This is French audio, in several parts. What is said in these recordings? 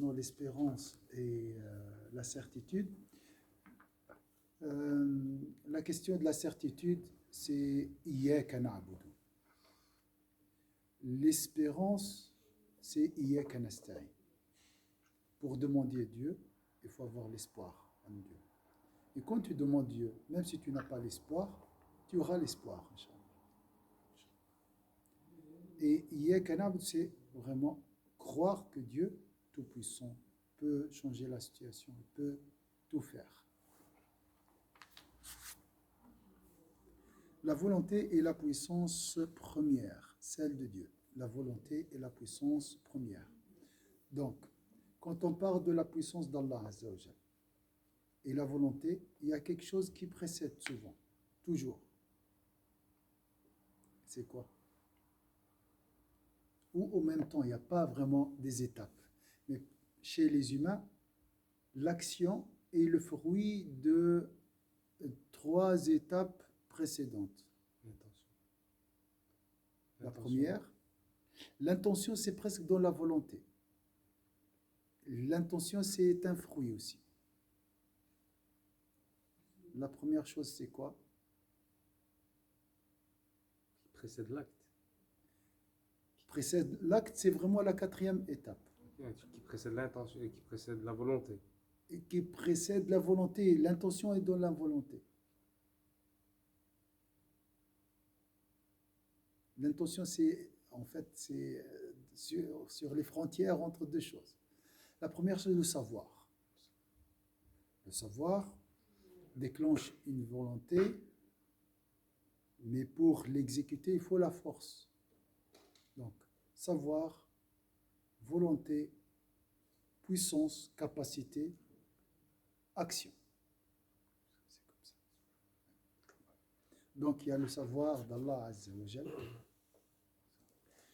concernant l'espérance et la certitude. La question de la certitude, c'est Iyyaka na'budu. L'espérance, c'est Iyyaka nasta'in. Pour demander à Dieu, il faut avoir l'espoir en Dieu. Et quand tu demandes Dieu, même si tu n'as pas l'espoir, tu auras l'espoir, Inch'Allah. Et Iyyaka na'budu, c'est vraiment croire que Dieu, Tout-Puissant, peut changer la situation, peut tout faire. La volonté est la puissance première, celle de Dieu. La volonté est la puissance première. Donc, quand on parle de la puissance d'Allah Azza wa Jal et la volonté, il y a quelque chose qui précède souvent, toujours. C'est quoi? Ou au même temps, il n'y a pas vraiment des étapes. Mais chez les humains, l'action est le fruit de 3 étapes précédentes. La première, l'intention, c'est presque dans la volonté. L'intention, c'est un fruit aussi. La première chose, c'est quoi? Qui précède l'acte. Précède l'acte, c'est vraiment la 4e étape. Qui précède l'intention et qui précède la volonté. Et qui précède la volonté. L'intention est dans la volonté. L'intention, c'est en fait, c'est sur les frontières entre 2 choses. La première, c'est le savoir. Le savoir déclenche une volonté, mais pour l'exécuter, il faut la force. Donc, savoir, volonté, puissance, capacité, action. C'est comme ça. Donc, il y a le savoir d'Allah Azza wa Jal.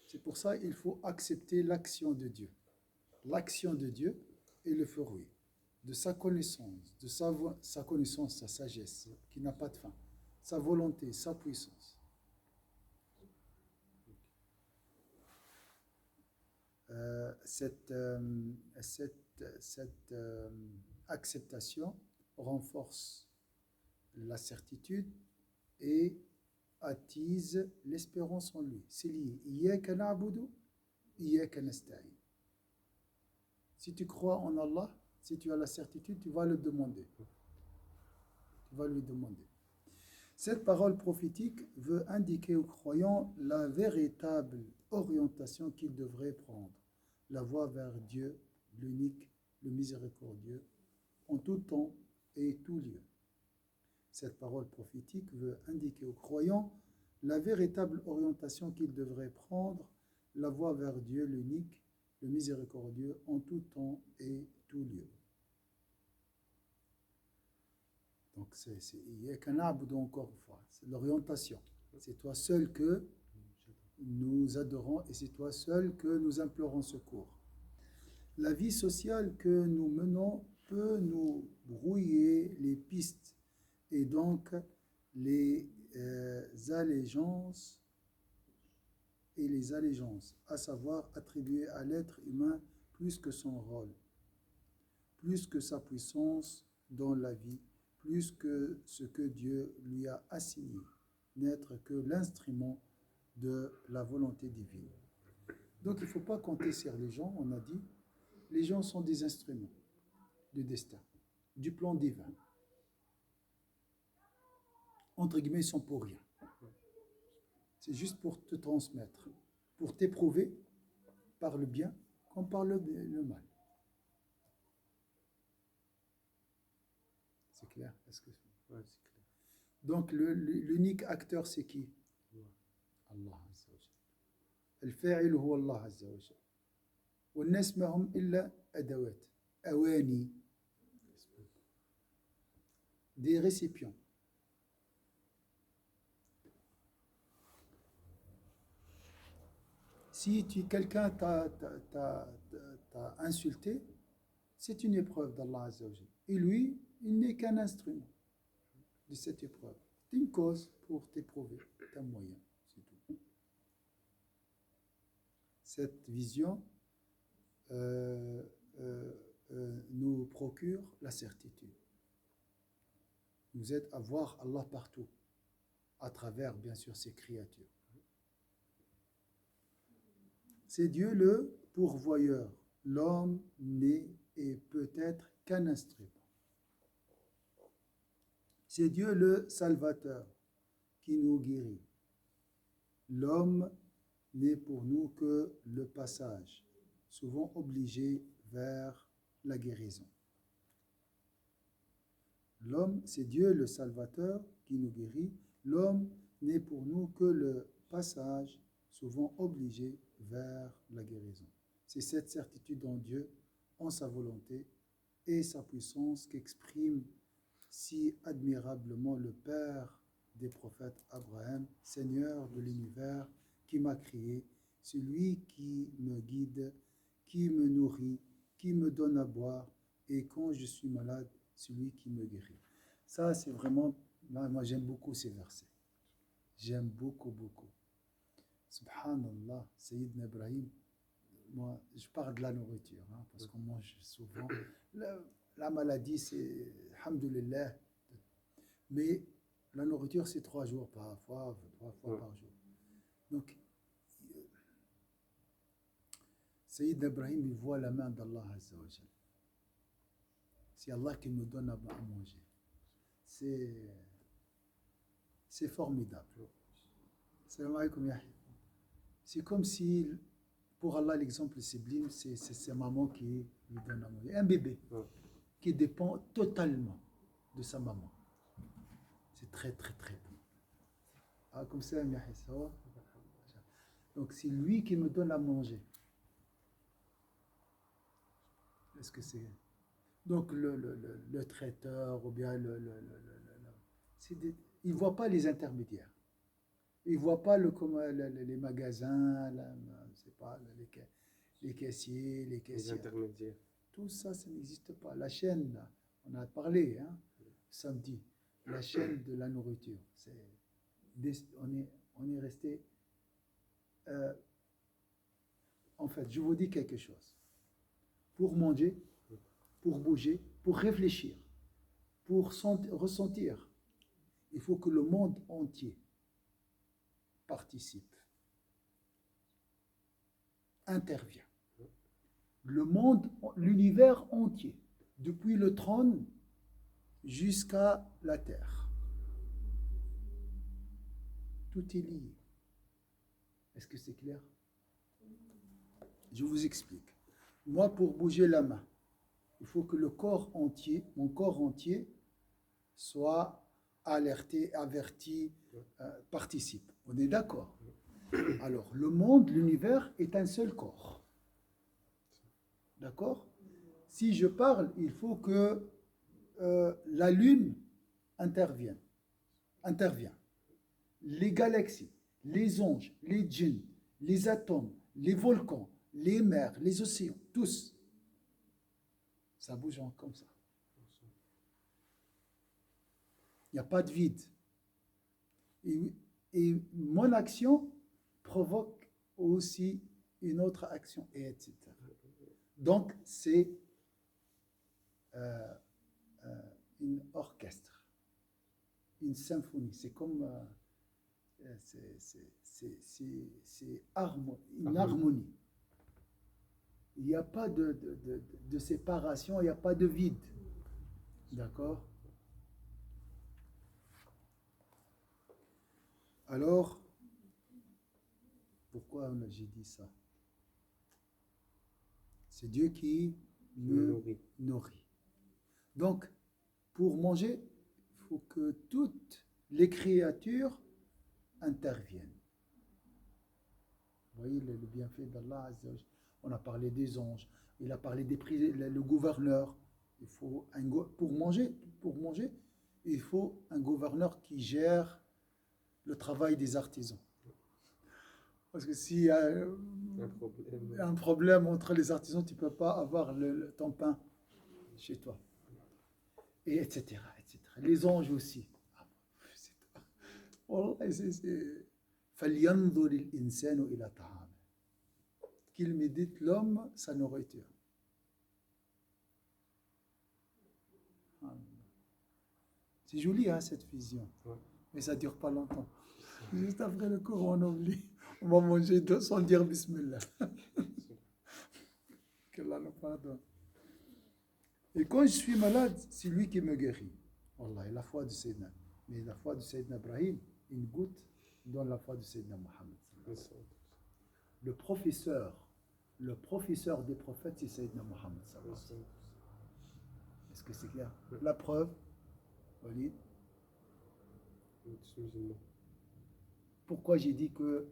C'est pour ça qu'il faut accepter l'action de Dieu. L'action de Dieu est le fruit de sa connaissance, de sa connaissance, sa sagesse, qui n'a pas de fin, sa volonté, sa puissance. Cette acceptation renforce la certitude et attise l'espérance en lui. C'est lié. Iyyaka na'budu, iyyaka nasta'in. Si tu crois en Allah, si tu as la certitude, tu vas le demander. Tu vas lui demander. Cette parole prophétique veut indiquer aux croyants la véritable orientation qu'ils devraient prendre, la voie vers Dieu, l'unique, le miséricordieux, en tout temps et tout lieu. Cette parole prophétique veut indiquer aux croyants la véritable orientation qu'ils devraient prendre, la voie vers Dieu, l'unique, le miséricordieux, en tout temps et tout lieu. Donc il n'y a qu'un arbre encore une fois, c'est l'orientation. C'est toi seul que nous adorons et c'est toi seul que nous implorons secours. La vie sociale que nous menons peut nous brouiller les pistes et donc les allégeances, à savoir attribuer à l'être humain plus que son rôle, plus que sa puissance dans la vie, plus que ce que Dieu lui a assigné, n'être que l'instrument de la volonté divine. Donc il ne faut pas compter sur les gens, on a dit, les gens sont des instruments du destin, du plan divin. Entre guillemets, ils sont pour rien. C'est juste pour te transmettre, pour t'éprouver par le bien comme par le mal. C'est clair? Est-ce que... Ouais, c'est clair. Donc l'unique acteur, c'est qui? Allah Azza wa Jal. الفاعل هو الله عز وجل والناس ما هم إلا أدوات أواني des récipients. Si quelqu'un t'a insulté, c'est une épreuve d'Allah Azza wa Jal. Et lui, il n'est qu'un instrument de cette épreuve. C'est une cause pour t'éprouver, c'est un moyen, c'est tout. Cette vision procure la certitude, nous aide à voir Allah partout, à travers, bien sûr, ses créatures. C'est Dieu le pourvoyeur. L'homme n'est et peut être qu'un instrument. C'est Dieu le salvateur qui nous guérit. L'homme n'est pour nous que le passage, souvent obligé vers la guérison. L'homme, c'est Dieu le salvateur qui nous guérit. L'homme n'est pour nous que le passage, souvent obligé vers la guérison. C'est cette certitude en Dieu, en sa volonté et sa puissance qu'exprime si admirablement le Père des prophètes Abraham, Seigneur de l'univers, qui m'a créé, celui qui me guide, qui me nourrit, qui me donne à boire, et quand je suis malade, celui qui me guérit. Ça, c'est vraiment, moi j'aime beaucoup ces versets. J'aime beaucoup, beaucoup. Subhanallah, Sayyidina Ibrahim, moi je parle de la nourriture, hein, parce qu'on mange souvent. La maladie, c'est, alhamdoulilah, mais la nourriture, c'est 3 jours par fois, 3 fois par jour. Donc, Sayyid Ibrahim, il voit la main d'Allah Azza wa Jal. C'est Allah qui me donne à manger. C'est formidable. Salam alaikum, Yahya. C'est comme si, pour Allah, l'exemple sublime, c'est sa maman qui lui donne à manger. Un bébé qui dépend totalement de sa maman. C'est très, très, très bon. Ah, comme ça, Yahya, ça va? Donc, c'est lui qui me donne à manger. Est-ce que c'est... Donc, le traiteur ou bien il ne voit pas les intermédiaires. Il ne voit pas les magasins, c'est pas, les caissiers, les caissières. Les intermédiaires. Tout ça, ça n'existe pas. La chaîne, là, on a parlé samedi, la chaîne de la nourriture. On est resté... en fait, je vous dis quelque chose. Pour manger, pour bouger, pour réfléchir, pour ressentir, il faut que le monde entier participe, intervient. Le monde, l'univers entier, depuis le trône jusqu'à la terre. Tout est lié. Est-ce que c'est clair? Je vous explique. Moi, pour bouger la main, il faut que le corps entier, mon corps entier, soit alerté, averti, participe. On est d'accord? Alors, le monde, l'univers est un seul corps. D'accord? Si je parle, il faut que la Lune intervient. Les galaxies, les anges, les djinns, les atomes, les volcans, les mers, les océans, tous. Ça bouge comme ça. Il n'y a pas de vide. Et mon action provoque aussi une autre action, et etc. Donc, c'est une orchestre, une symphonie. C'est comme... c'est une harmonie. Il n'y a pas de séparation, il n'y a pas de vide. D'accord? Alors, pourquoi j'ai dit ça? C'est Dieu qui me nourrit. Donc, pour manger, il faut que toutes les créatures interviennent. Vous voyez le bienfait d'Allah. On a parlé des anges, il a parlé le gouverneur. Il faut pour manger, il faut un gouverneur qui gère le travail des artisans. Parce que s'il y a un problème entre les artisans, tu ne peux pas avoir ton pain chez toi. Et etc., etc. Les anges aussi. Qu'il médite l'homme sa nourriture. C'est joli, hein, cette vision. Ouais. Mais ça ne dure pas longtemps. Juste après le cours, on oublie. On va manger sans dire Bismillah. Qu'Allah nous pardonne. Et quand je suis malade, c'est lui qui me guérit. Wallah, la foi du Sayyidina. Mais la foi du Sayyidina Ibrahim, une goutte dans la foi du Sayyidina Mohammed. Le professeur des prophètes, c'est Sayyidina Mohammed. Est-ce que c'est clair? La preuve, Walid. Pourquoi j'ai dit que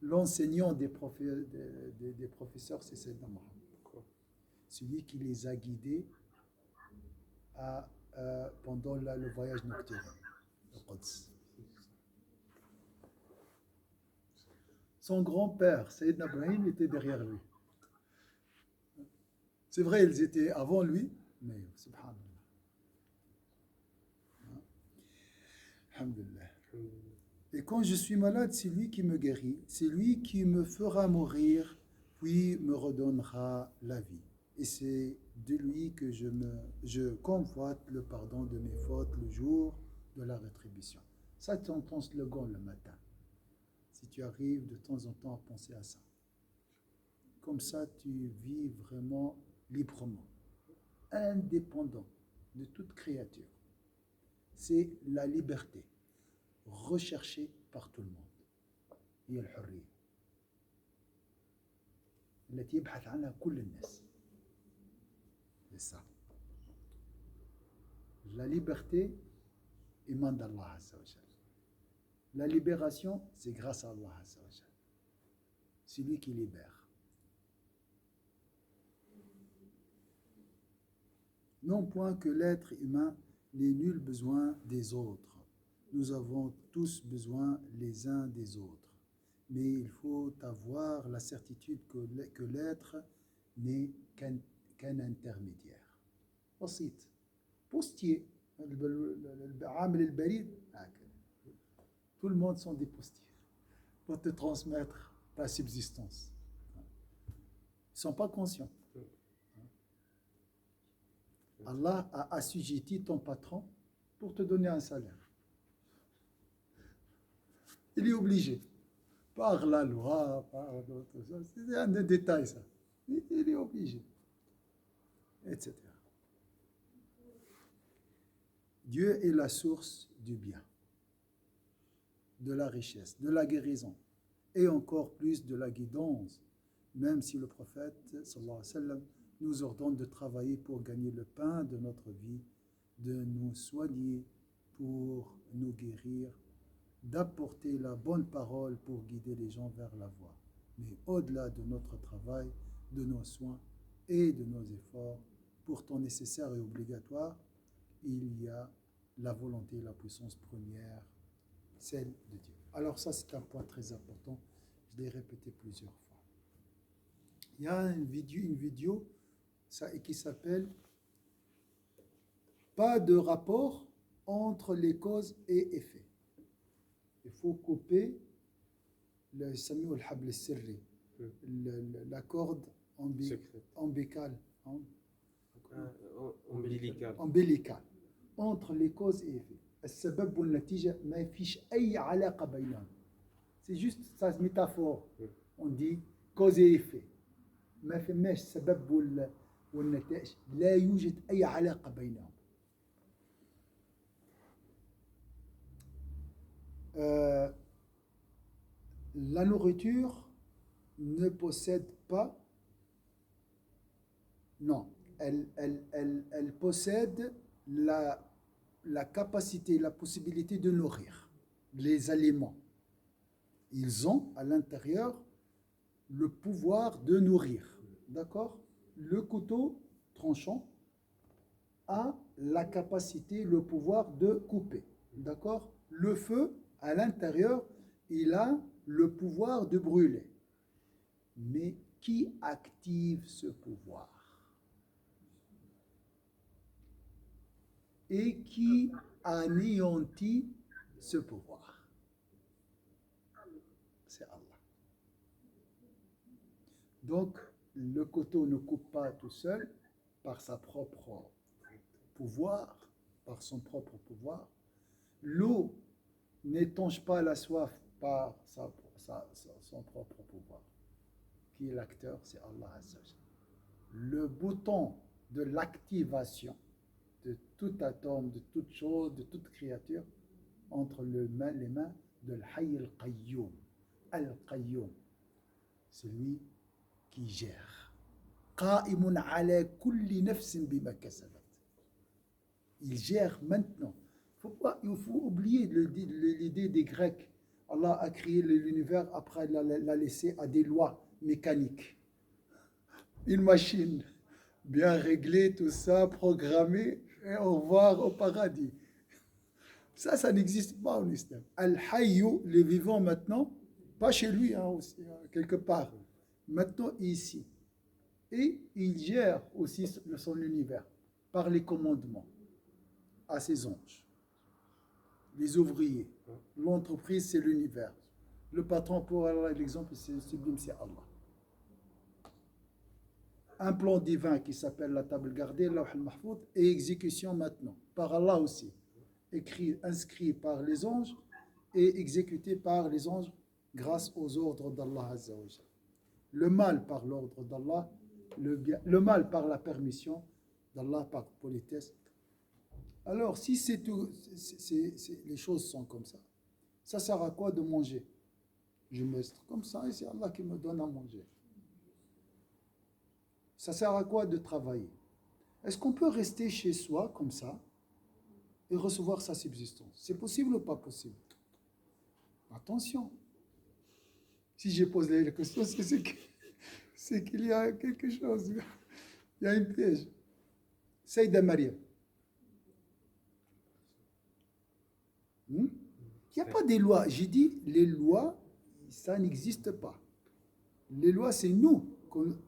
l'enseignant des professeurs, c'est Sayyidina Mohammed? Celui qui les a guidés pendant le voyage nocturne, le Quds. Son grand-père, Sayyidina Ibrahim, était derrière lui. C'est vrai, ils étaient avant lui, mais subhanallah. Alhamdulillah. Et quand je suis malade, c'est lui qui me guérit, c'est lui qui me fera mourir, puis me redonnera la vie. Et c'est de lui que je convoite le pardon de mes fautes le jour de la rétribution. Ça, c'est ton slogan le matin. Si tu arrives de temps en temps à penser à ça. Comme ça, tu vis vraiment librement, indépendant de toute créature. C'est la liberté recherchée par tout le monde. هي الحرية التي يبحث عنها كل الناس. C'est ça. La liberté émane d'Allah Azza wa Jal. La libération, c'est grâce à Allah Azza wa Jal. C'est lui qui libère. Non point que l'être humain n'ait nul besoin des autres. Nous avons tous besoin les uns des autres. Mais il faut avoir la certitude que l'être n'est qu'un intermédiaire. بسيط. Postier. عامل البريد هكذا. Tout le monde sont des postiers pour te transmettre ta subsistance. Ils ne sont pas conscients. Allah a assujetti ton patron pour te donner un salaire. Il est obligé. Par la loi, par d'autres choses. C'est un détail, ça. Il est obligé. Etc. Dieu est la source du bien, de la richesse, de la guérison, et encore plus de la guidance, même si le prophète, sallallahu alayhi wa sallam, nous ordonne de travailler pour gagner le pain de notre vie, de nous soigner pour nous guérir, d'apporter la bonne parole pour guider les gens vers la voie. Mais au-delà de notre travail, de nos soins et de nos efforts, pourtant nécessaires et obligatoires, il y a la volonté, la puissance première, celle de Dieu. Alors ça, c'est un point très important. Je l'ai répété plusieurs fois. Il y a une vidéo qui s'appelle « Pas de rapport entre les causes et effets ». Il faut couper le sami ou le habl sirri, la corde ombilicale, entre les causes et effets. السبب والنتيجة ما فيش أي علاقة بينهم. C'est juste ça, c'est métaphore. On dit cause et effet. ما فماش سبب والنتائج. لا يوجد أي علاقة بينهم. La nourriture ne possède pas, non, elle possède la capacité, la possibilité de nourrir. Les aliments, ils ont à l'intérieur le pouvoir de nourrir, d'accord? Le couteau tranchant a la capacité, le pouvoir de couper, d'accord? Le feu, à l'intérieur, il a le pouvoir de brûler. Mais qui active ce pouvoir? Et qui anéantit ce pouvoir? C'est Allah. Donc, le couteau ne coupe pas tout seul par sa propre pouvoir, par son propre pouvoir. L'eau n'étanche pas la soif par son propre pouvoir. Qui est l'acteur? C'est Allah Azza wa Jalla. Le bouton de l'activation de tout atome, de toute chose, de toute créature, entre les mains de l'Hayy al-Qayyum. Al-Qayyum, c'est lui qui gère. Qa'imun ala kulli nafsin bima kasabat. Il gère maintenant. Il faut oublier l'idée des Grecs. Allah a créé l'univers, après l'a laissé à des lois mécaniques. Une machine bien réglée, tout ça, programmée, et au revoir au paradis. Ça n'existe pas en islam. Al-Hayyu, les vivants maintenant, pas chez lui, aussi, quelque part, maintenant ici. Et il gère aussi son univers par les commandements à ses anges. Les ouvriers, l'entreprise, c'est l'univers. Le patron, pour Allah, l'exemple, c'est sublime, c'est Allah. Un plan divin qui s'appelle la table gardée, Lawh al-Mahfouz, et exécution maintenant, par Allah aussi. Écrit, inscrit par les anges et exécuté par les anges grâce aux ordres d'Allah Azza wa Jalla. Le mal par l'ordre d'Allah, le mal par la permission d'Allah, par politesse. Alors, si c'est tout, les choses sont comme ça sert à quoi de manger? Je me laisse comme ça et c'est Allah qui me donne à manger. Ça sert à quoi de travailler? Est-ce qu'on peut rester chez soi comme ça et recevoir sa subsistance? C'est possible ou pas possible? Attention. Si je pose la question, c'est qu'il y a quelque chose. Il y a une piège. Saïda Mariam. Il n'y a pas des lois. J'ai dit, les lois, ça n'existe pas. Les lois, c'est nous.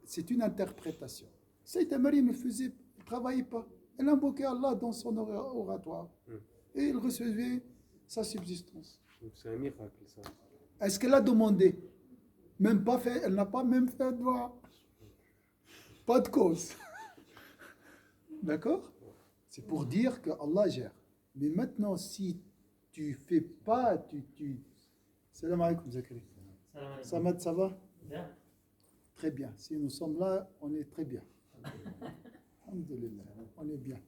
C'est une interprétation. Saïda Mariam ne travaillait pas. Elle invoquait Allah dans son oratoire. Et elle recevait sa subsistance. C'est un miracle, ça. Est-ce qu'elle a demandé? Même pas fait, elle n'a pas même fait de droit. Pas de cause. D'accord? C'est pour dire que Allah gère. Mais maintenant, si tu fais pas, Salam alaikum, Zakari. Samad, ça va? Bien. Très bien. Si nous sommes là, on est très bien. Alhamdulillah, on est bien.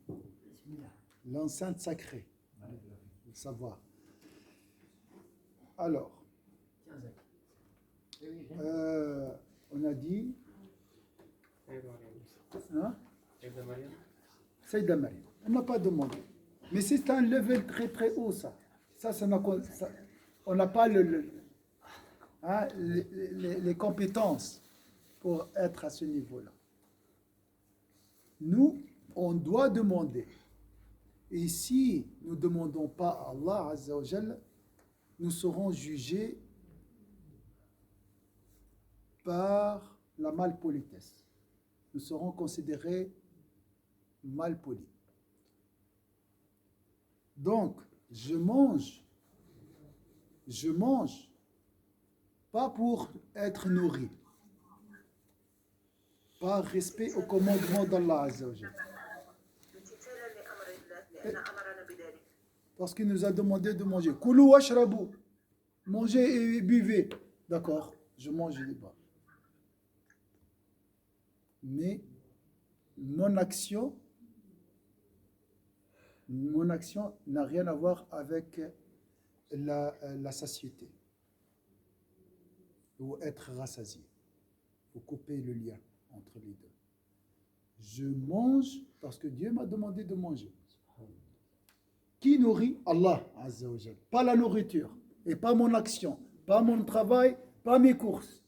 L'enceinte sacrée, le savoir. Alors, on a dit, Saïda Mariam, elle n'a pas demandé. Mais c'est un level très très haut, ça. On n'a pas les compétences pour être à ce niveau-là. Nous, on doit demander. Et si nous ne demandons pas à Allah Azza wa Jalla, nous serons jugés par la malpolitesse. Nous serons considérés malpolis. Donc, je mange pas pour être nourri, par respect au commandement d'Allah Azza wa Jalla. Parce qu'il nous a demandé de manger. Koulou washrabu. Mangez et buvez. D'accord, je mange et je bois. Mais mon action n'a rien à voir avec la satiété ou être rassasié. Il faut couper le lien entre les deux. Je mange parce que Dieu m'a demandé de manger. Qui nourrit? Allah Azza wa Jalla. Pas la nourriture et pas mon action, pas mon travail, pas mes courses.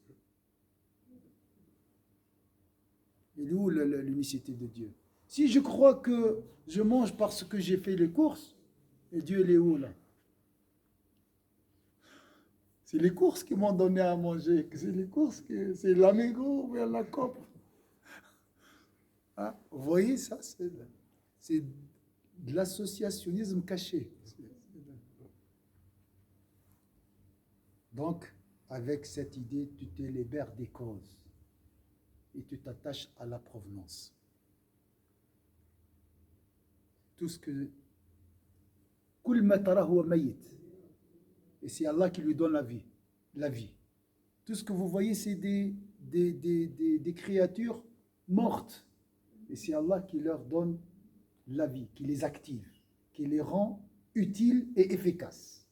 Il est où l'unicité de Dieu? Si je crois que je mange parce que j'ai fait les courses, et Dieu il est où là? C'est les courses qui m'ont donné à manger, c'est les courses, c'est l'amigo ou la cope. Hein? Vous voyez ça? C'est de l'associationnisme caché. Donc, avec cette idée, tu te libères des causes et tu t'attaches à la provenance. Tout ce que كل ما تراه هو ميت. Et c'est Allah qui lui donne la vie. La vie. Tout ce que vous voyez, c'est des créatures mortes. Et c'est Allah qui leur donne la vie, qui les active, qui les rend utiles et efficaces.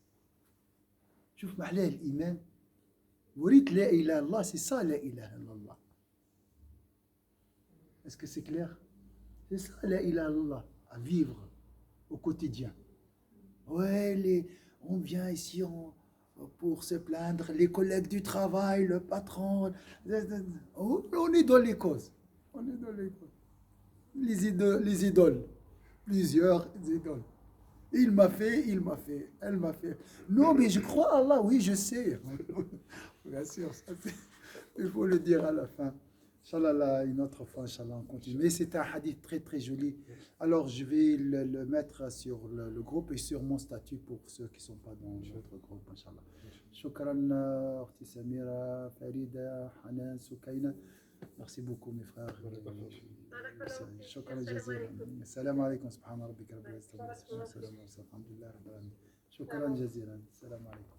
شوف محلاه الإيمان. وريت لا إله إلا الله, c'est ça لا إله إلا الله. Est-ce que c'est clair? C'est ça la ilaha illallah, à vivre au quotidien. Ouais, on vient ici pour se plaindre, les collègues du travail, le patron. On est dans les causes. On est dans les causes. Les idoles. Plusieurs idoles. Il m'a fait, elle m'a fait. Non, mais je crois à Allah, oui, je sais. Bien sûr, il faut le dire à la fin. Inch'Allah, une autre fois, Inch'Allah, on continue. Mais c'est un hadith très très joli. Alors, je vais le mettre sur le groupe et sur mon statut pour ceux qui ne sont pas dans notre groupe, Inch'Allah. Shukran, Orti Samira, Farida, Hanan, Soukaina. Merci beaucoup, mes frères. Shukran jazilan. Salam alaikum, subhana rabbika rabbil izzati amma yasifun. Salam alaikum, alhamdulillah rabbil alamin. Shukran jazilan. Salam alaikum.